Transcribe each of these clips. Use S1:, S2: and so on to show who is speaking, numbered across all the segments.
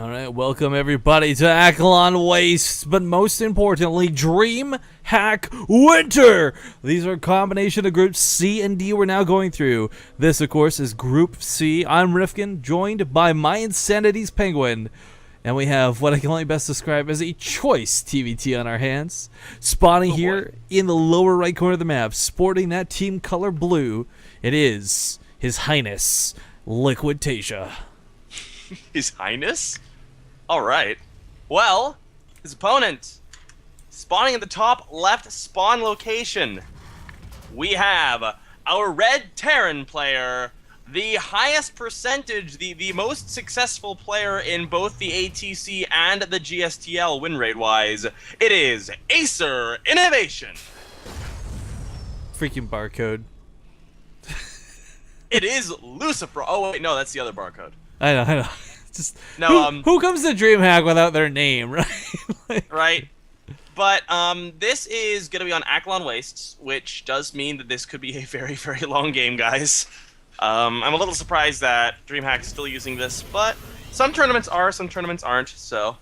S1: Alright, welcome everybody to Akalon Waste, but most importantly, Dreamhack Winter! These are a combination of Groups C and D we're now going through. This, of course, is Group C. I'm Rifkin, joined by my Insanity's Penguin. And we have what I can only best describe as a choice TVT on our hands. Spawning here in the lower right corner of the map, sporting that team color blue, it is His Highness, Liquid Taeja.
S2: His Highness? Alright. Well, his opponent, spawning at the top left spawn location, we have our red Terran player, the highest percentage, the most successful player in both the ATC and the GSTL win rate-wise. It is Acer Innovation.
S1: Freaking barcode.
S2: It is Lucifer. Oh wait, no, that's the other barcode.
S1: I know. Just
S2: no,
S1: who comes to DreamHack without their name, right?
S2: Right. But this is gonna be on Akalon Wastes, which does mean that this could be a very, very long game, guys. I'm a little surprised that DreamHack is still using this, but some tournaments are, some tournaments aren't. So.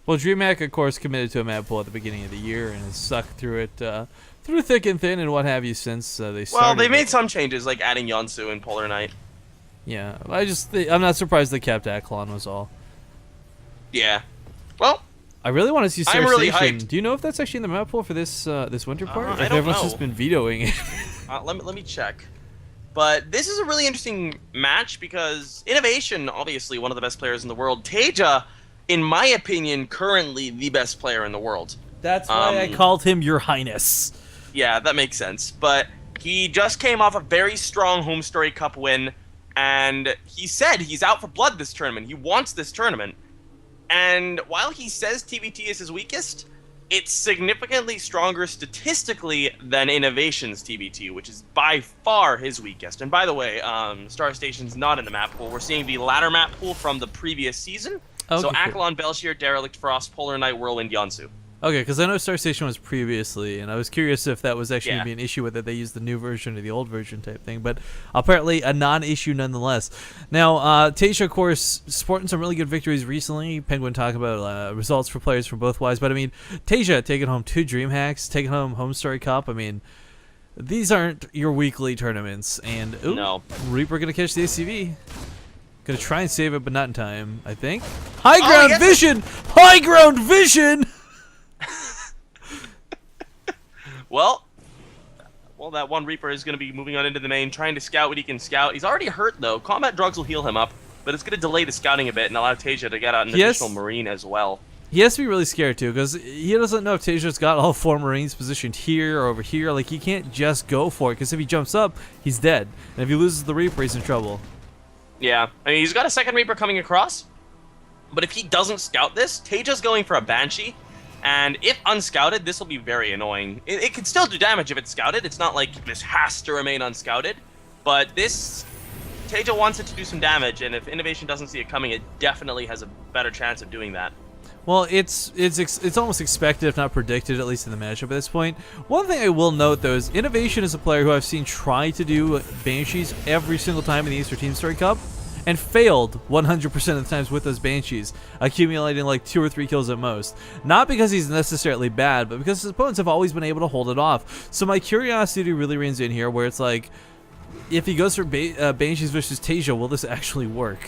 S1: Well, DreamHack, of course, committed to a map pool at the beginning of the year and has sucked through it through thick and thin and what have you since they started.
S2: Well, they made some changes, like adding Yonsu and Polar Knight.
S1: Yeah, I'm not surprised they kept Akalon was all. Yeah.
S2: Well,
S1: I really want to see Star
S2: I'm really
S1: Station.
S2: hyped.
S1: Do you know if that's actually in the map pool for this this winter part?
S2: I don't
S1: Everyone's
S2: know.
S1: just been vetoing it.
S2: Let me check. But this is a really interesting match because Innovation, obviously one of the best players in the world. Taeja, in my opinion, currently the best player in the world.
S1: That's why I called him Your Highness.
S2: Yeah, that makes sense. But he just came off a very strong Home Story Cup win. And he said he's out for blood this tournament. He wants this tournament. And while he says TBT is his weakest, it's significantly stronger statistically than Innovation's TBT, which is by far his weakest. And by the way, Star Station's not in the map pool. We're seeing the latter map pool from the previous season.
S1: Okay,
S2: so
S1: cool.
S2: Akalon, Belshir, Derelict, Frost, Polar Knight, Whirlwind, Yonsu.
S1: Okay, because I know Star Station was previously, and I was curious if that was actually going to be an issue with it. They used the new version or the old version type thing, but apparently a non-issue nonetheless. Now, Taeja, of course, sporting some really good victories recently. Penguin talk about results for players from both wise, but I mean, Taeja taking home 2 DreamHacks, taking home Home Story Cup. I mean, these aren't your weekly tournaments, and ooh,
S2: No.
S1: Reaper going to catch the ACV. Going to try and save it, but not in time, I think. High ground vision! High ground vision!
S2: Well, that one Reaper is going to be moving on into the main, trying to scout what he can scout. He's already hurt, though. Combat drugs will heal him up, but it's going to delay the scouting a bit and allow Taeja to get out an additional Marine as well.
S1: He has to be really scared, too, because he doesn't know if Taeja's got all 4 Marines positioned here or over here. Like, he can't just go for it, because if he jumps up, he's dead. And if he loses the Reaper, he's in trouble.
S2: Yeah, I mean, he's got a second Reaper coming across, but if he doesn't scout this, Taeja's going for a Banshee. And if unscouted, this will be very annoying. It can still do damage if it's scouted. It's not like this has to remain unscouted. But this, Taeja wants it to do some damage, and if Innovation doesn't see it coming, it definitely has a better chance of doing that.
S1: Well, it's almost expected, if not predicted, at least in the matchup at this point. One thing I will note, though, is Innovation is a player who I've seen try to do Banshees every single time in the Easter Team Story Cup, and failed 100% of the times with those Banshees, accumulating like 2 or 3 kills at most. Not because he's necessarily bad, but because his opponents have always been able to hold it off. So my curiosity really reigns in here, where it's like, if he goes for Banshees versus Taeja, will this actually work?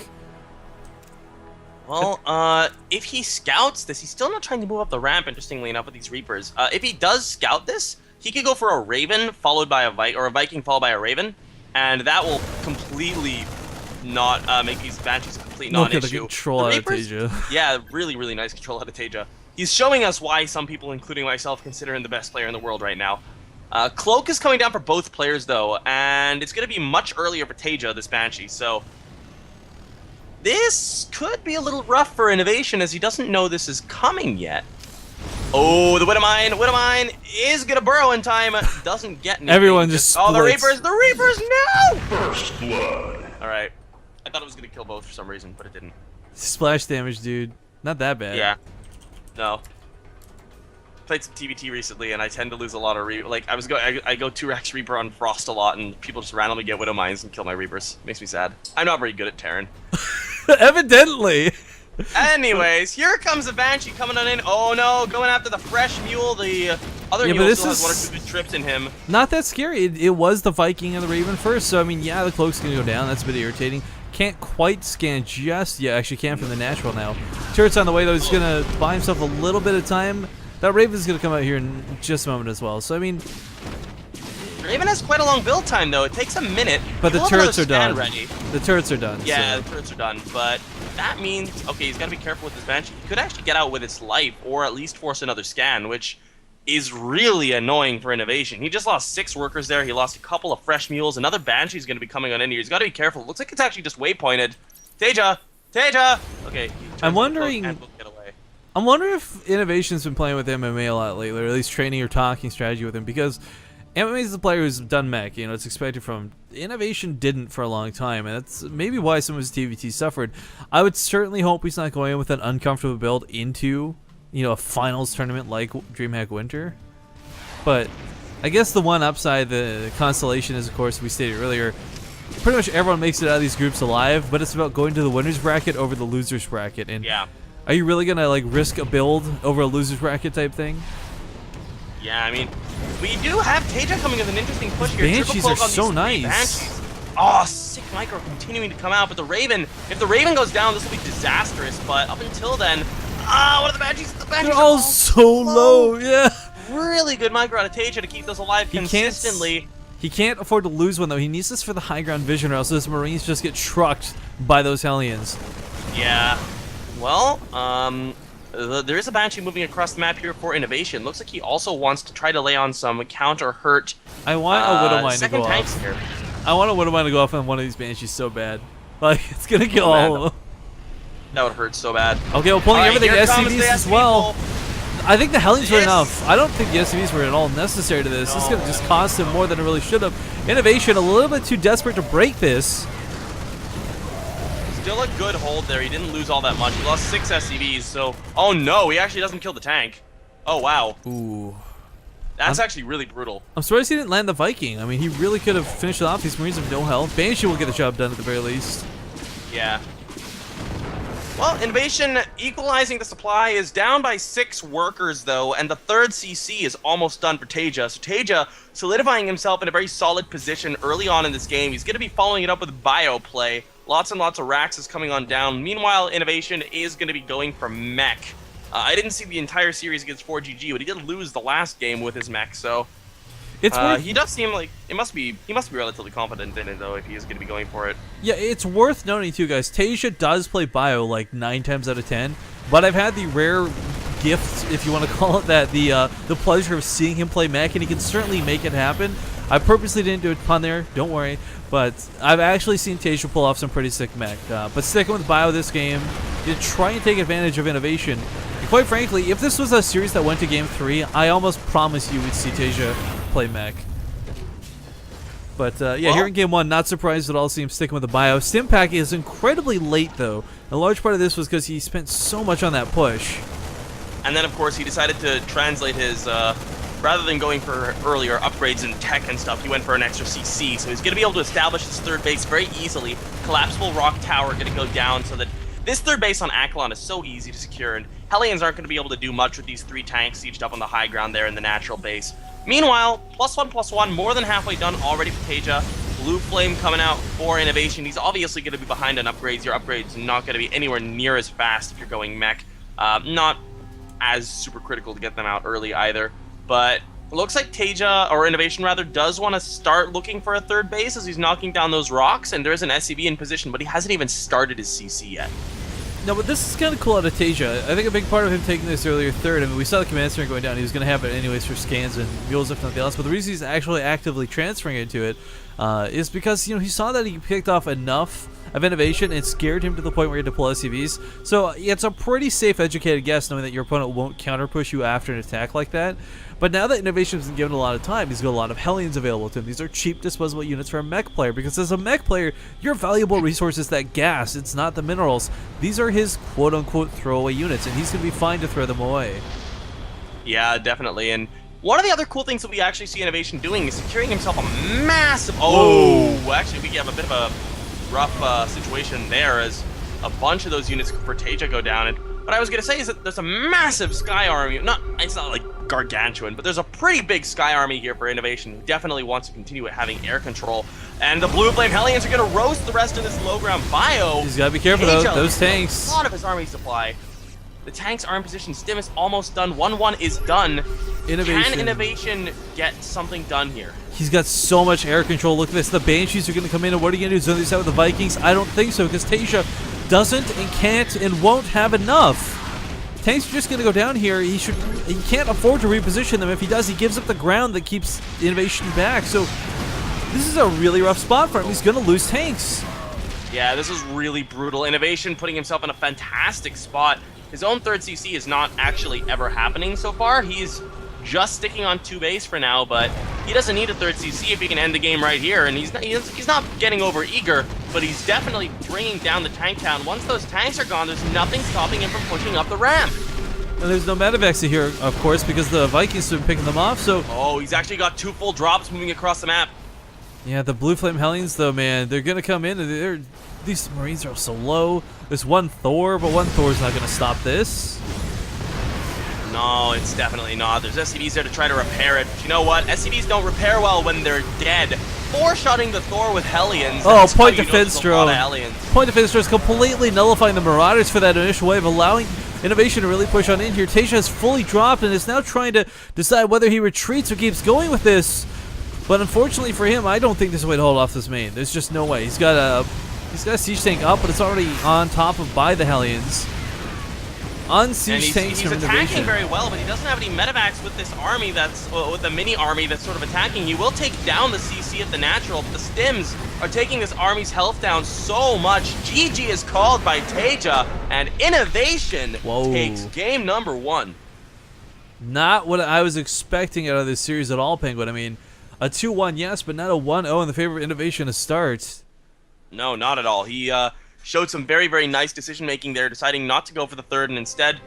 S2: Well, if he scouts this, he's still not trying to move up the ramp, interestingly enough, with these Reapers. If he does scout this, he could go for a Raven followed by a Viking followed by a Raven, and that will completely not make these Banshees a complete non-issue.
S1: The control out of Taeja.
S2: Yeah, really, really nice control out of Taeja. He's showing us why some people, including myself, consider him the best player in the world right now. Cloak is coming down for both players, though, and it's going to be much earlier for Taeja, this Banshee, so this could be a little rough for Innovation, as he doesn't know this is coming yet. Oh, the Widowmine is going to burrow in time, doesn't get anything.
S1: Everyone just splits.
S2: Oh, the Reapers, no! First blood. Alright. I thought it was going to kill both for some reason, but it didn't.
S1: Splash damage, dude. Not that bad.
S2: Yeah. No. Played some TBT recently, and I tend to lose a lot of I go 2 Rex Reaper on Frost a lot, and people just randomly get Widow Mines and kill my Reapers. Makes me sad. I'm not very good at Terran.
S1: Evidently.
S2: Anyways, here comes the Banshee coming on in. Oh no, going after the fresh mule. The other
S1: Yeah, but
S2: mule
S1: this
S2: still has
S1: is-
S2: 1 or 2 good trips in him.
S1: Not that scary. It was the Viking and the Raven first, so I mean, yeah, the cloak's gonna go down. That's a bit irritating. Can't quite scan just yet. Actually, can from the natural now. Turret's on the way though. He's gonna buy himself a little bit of time. That Raven's gonna come out here in just a moment as well. So I mean,
S2: Raven has quite a long build time though. It takes a minute.
S1: but the
S2: He'll have another
S1: turrets are
S2: scan
S1: done.
S2: Ready.
S1: The turrets are done.
S2: Yeah,
S1: so.
S2: the turrets are done. But that means, okay, he's got to be careful with this Banshee. He could actually get out with its life, or at least force another scan, which is really annoying for Innovation. He just lost 6 workers there. He lost a couple of fresh mules. Another Banshee's going to be coming on in here. He's got to be careful. Looks like it's actually just waypointed. Taeja! Taeja! Okay. he turns
S1: I'm
S2: the
S1: wondering-
S2: cloak and will get away.
S1: I'm wondering if Innovation's been playing with MMA a lot lately, or at least training or talking strategy with him, because MMA is the player who's done mech. You know, it's expected from Innovation didn't for a long time, and that's maybe why some of his TVT suffered. I would certainly hope he's not going in with an uncomfortable build into, you know, a finals tournament like Dreamhack Winter. But I guess the one upside, the constellation is, of course, we stated earlier, pretty much everyone makes it out of these groups alive, but it's about going to the winner's bracket over the loser's bracket. And
S2: Yeah.
S1: are you really gonna like risk a build over a loser's bracket type thing?
S2: Yeah, I mean, we do have Taeja coming with an interesting push here.
S1: Banshees
S2: Triple cloak
S1: are
S2: on
S1: so
S2: these 3
S1: nice.
S2: Banshees. Oh, sick micro continuing to come out, but the Raven, if the Raven goes down, this will be disastrous, but up until then, what are the Banshees? The Banshees
S1: They're
S2: are
S1: all so low, yeah.
S2: Really good micro out of Taeja to keep those alive
S1: He can't-
S2: consistently.
S1: He can't afford to lose one though. He needs this for the high ground vision, or else those Marines just get trucked by those Hellions.
S2: Yeah. Well, there is a Banshee moving across the map here for Innovation. Looks like he also wants to try to lay on some counter hurt.
S1: I want a Widowmine to
S2: second
S1: go
S2: tanks
S1: off.
S2: here.
S1: I want a Widowmine to go off on one of these Banshees so bad. Like, it's gonna kill all of them.
S2: That would hurt so bad.
S1: Okay, well, pulling
S2: All right,
S1: everything
S2: here comes
S1: SCVs
S2: the
S1: as well.
S2: SCV.
S1: I think the Hellions were
S2: Yes.
S1: enough. I don't think the SCVs were at all necessary to this. This is gonna just cost him more than it really should have. Innovation a little bit too desperate to break this.
S2: Still a good hold there. He didn't lose all that much. He lost 6 SCVs, so... Oh no, he actually doesn't kill the tank. Oh wow.
S1: Ooh.
S2: That's actually really brutal.
S1: I'm surprised he didn't land the Viking. I mean, he really could have finished it off. These Marines have no health. Banshee will get the job done at the very least.
S2: Yeah. Well, Innovation equalizing the supply is down by 6 workers, though, and the 3rd CC is almost done for Taeja. So Taeja solidifying himself in a very solid position early on in this game. He's going to be following it up with bio play. Lots and lots of racks is coming on down. Meanwhile, Innovation is going to be going for mech. I didn't see the entire series against 4GG, but he did lose the last game with his mech, so...
S1: It's worth,
S2: he does seem like he must be relatively confident in it though if he is going to be going for it.
S1: yeah, it's worth noting too, guys. Taeja does play bio like 9 times out of 10, but I've had the rare gift, if you want to call it that, the pleasure of seeing him play mech, and he can certainly make it happen. I purposely didn't do a pun there, don't worry, but I've actually seen Taeja pull off some pretty sick mech. But sticking with bio this game, you try and take advantage of Innovation. And quite frankly, if this was a series that went to Game 3, I almost promise you we'd see Taeja play mech. But yeah, here in Game 1, not surprised at all to see him sticking with the bio. Stimpack is incredibly late though. A large part of this was because he spent so much on that push.
S2: And then, of course, he decided to translate his, rather than going for earlier upgrades in tech and stuff, he went for an extra CC. So he's going to be able to establish his 3rd base very easily. Collapsible rock tower going to go down so that this 3rd base on Akelon is so easy to secure. And Hellions aren't going to be able to do much with these 3 tanks sieged up on the high ground there in the natural base. Meanwhile, +1/+1, more than halfway done already for Taeja. Blue Flame coming out for Innovation. He's obviously going to be behind on upgrades. Your upgrades are not going to be anywhere near as fast if you're going mech. Not as super critical to get them out early either. But it looks like Taeja, or Innovation rather, does want to start looking for a 3rd base as he's knocking down those rocks. And there is an SCV in position, but he hasn't even started his CC yet.
S1: No, but this is kind of cool out of Taeja. I think a big part of him taking this earlier 3rd, I mean, we saw the command center going down. He was going to have it anyways for scans and mules, if nothing else. But the reason he's actually actively transferring into it is because, you know, he saw that he picked off enough of Innovation and scared him to the point where he had to pull SCVs. So it's a pretty safe, educated guess knowing that your opponent won't counter push you after an attack like that. But now that Innovation's been given a lot of time, he's got a lot of Hellions available to him. These are cheap disposable units for a mech player, because as a mech player, your valuable resource is that gas. It's not the minerals. These are his quote-unquote throwaway units, and he's going to be fine to throw them away.
S2: Yeah, definitely. And one of the other cool things that we actually see Innovation doing is securing himself a massive... Oh! Actually, we have a bit of a rough situation there as a bunch of those units for Taeja go down. And what I was going to say is that there's a massive Sky Army. It's not like gargantuan, but there's a pretty big Sky Army here for Innovation, who definitely wants to continue having air control. And the Blue Flame Hellions are going to roast the rest of this low ground bio.
S1: He's got to be careful, though. Those tanks.
S2: A lot of his army supply. The tanks are in position. Stim is almost done. 1-1 is done. Can Innovation get something done here?
S1: He's got so much air control. Look at this. The Banshees are going to come in, and what are you going to do? Zone these out with the Vikings? I don't think so, because Taeja doesn't and can't and won't have enough. Tanks are just going to go down here. He can't afford to reposition them. If he does, he gives up the ground that keeps Innovation back. So this is a really rough spot for him. He's going to lose tanks.
S2: Yeah, this is really brutal. Innovation putting himself in a fantastic spot. His own third CC is not actually ever happening so far. He's just sticking on 2 base for now, but he doesn't need a third CC if he can end the game right here. And he's not getting over eager, but he's definitely bringing down the tank count. Once those tanks are gone, there's nothing stopping him from pushing up the ramp.
S1: And there's no Medivacs here, of course, because the Vikings have been picking them off. So
S2: he's actually got 2 full drops moving across the map.
S1: Yeah, the Blue Flame Hellions, though, man, they're gonna come in, and these Marines are so low. There's one Thor, but one Thor's not gonna stop this.
S2: No, it's definitely not. There's SCVs there to try to repair it. But you know what? SCVs don't repair well when they're dead. Four-shotting the Thor with Hellions.
S1: Point defense drone. Point defense drone is completely nullifying the Marauders for that initial wave, allowing Innovation to really push on in here. Taeja has fully dropped and is now trying to decide whether he retreats or keeps going with this. But unfortunately for him, I don't think there's a way to hold off this main. There's just no way. He's got a siege tank up, but it's already on top of by the Hellions. On siege tanks
S2: he's attacking very well, but he doesn't have any medevacs with this army with the mini army that's sort of attacking. He will take down the CC at the natural, but the Stims are taking this army's health down so much. GG is called by Taeja, and Innovation takes game number 1.
S1: Not what I was expecting out of this series at all, Penguin. I mean, a 2-1, yes, but not a 1-0 in the favor of Innovation to start.
S2: No, not at all. He showed some very, very nice decision-making there, deciding not to go for the third, and instead,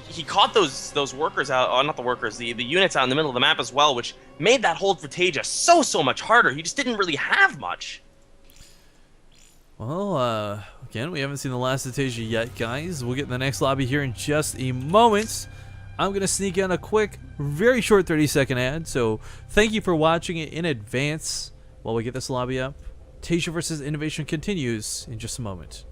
S2: he caught those workers out, not the workers, the units out in the middle of the map as well, which made that hold for Taeja so much harder. He just didn't really have much.
S1: Well, again, we haven't seen the last of Taeja yet, guys. We'll get in the next lobby here in just a moment. I'm going to sneak in a quick, very short 30-second ad, so thank you for watching it in advance while we get this lobby up. Taeja versus Innovation continues in just a moment.